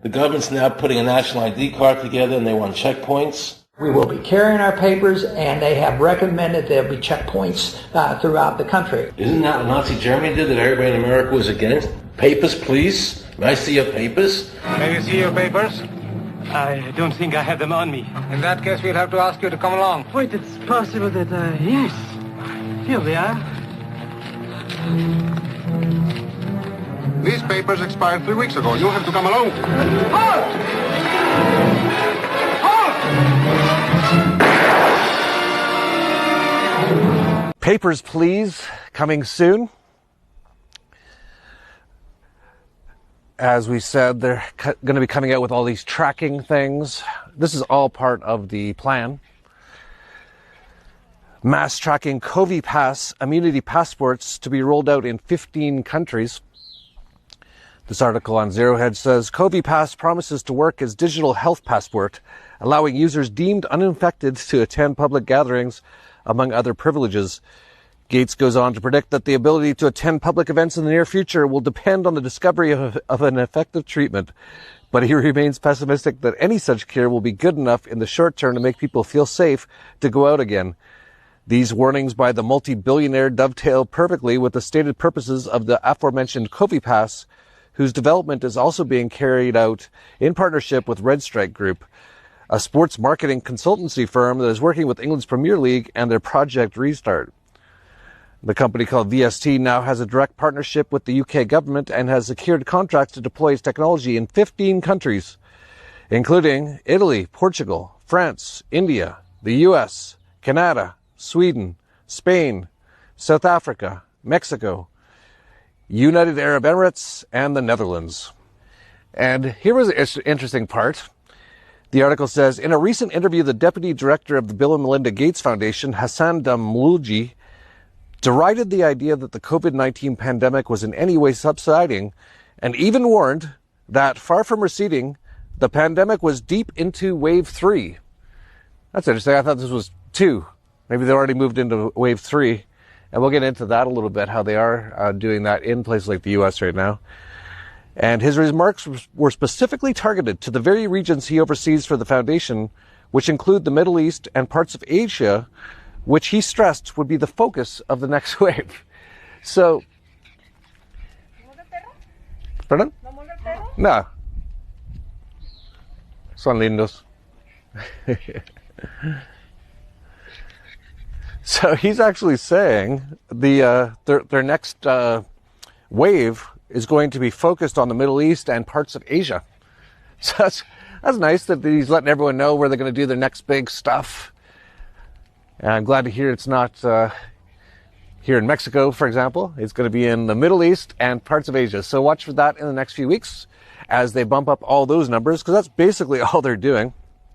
The government's now putting a national ID card together and they want checkpoints. We will be carrying our papers, and they have recommended there'll be checkpoints throughout the country. Isn't that what Nazi Germany did that everybody in America was against? Papers, please. May I see your papers? May we see your papers? I don't think I have them on me. In that case, we'll have to ask you to come along. Wait, it's possible that, yes. Here they are. These papers expired 3 weeks ago. You have to come along. Halt! Halt! Papers, please, coming soon. As we said, they're going to be coming out with all these tracking things. This is all part of the plan. Mass tracking COVID Pass immunity passports to be rolled out in 15 countries. This article on Zero Hedge says COVID Pass promises to work as digital health passport, allowing users deemed uninfected to attend public gatherings, among other privileges. Gates goes on to predict that the ability to attend public events in the near future will depend on the discovery of an effective treatment. But he remains pessimistic that any such cure will be good enough in the short term to make people feel safe to go out again. These warnings by the multi-billionaire dovetail perfectly with the stated purposes of the aforementioned COVID Pass, whose development is also being carried out in partnership with Red Strike Group, a sports marketing consultancy firm that is working with England's Premier League and their Project Restart. The company called VST now has a direct partnership with the UK government and has secured contracts to deploy its technology in 15 countries, including Italy, Portugal, France, India, the US, Canada, Sweden, Spain, South Africa, Mexico, United Arab Emirates, and the Netherlands. And here was the interesting part. The article says, in a recent interview, the deputy director of the Bill and Melinda Gates Foundation, Hassan Damlouji, derided the idea that the COVID-19 pandemic was in any way subsiding and even warned that, far from receding, the pandemic was deep into wave 3. That's interesting. I thought this was 2. Maybe they already moved into wave 3. And we'll get into that a little bit, how they are doing that in places like the U.S. right now. And his remarks were specifically targeted to the very regions he oversees for the foundation, which include the Middle East and parts of Asia, which he stressed would be the focus of the next wave. So, pardon? No. Son lindos. So he's actually saying their next wave is going to be focused on the Middle East and parts of Asia. So that's nice that he's letting everyone know where they're going to do their next big stuff. And I'm glad to hear it's not here in Mexico, for example. It's going to be in the Middle East and parts of Asia. So watch for that in the next few weeks as they bump up all those numbers, because that's basically all they're doing.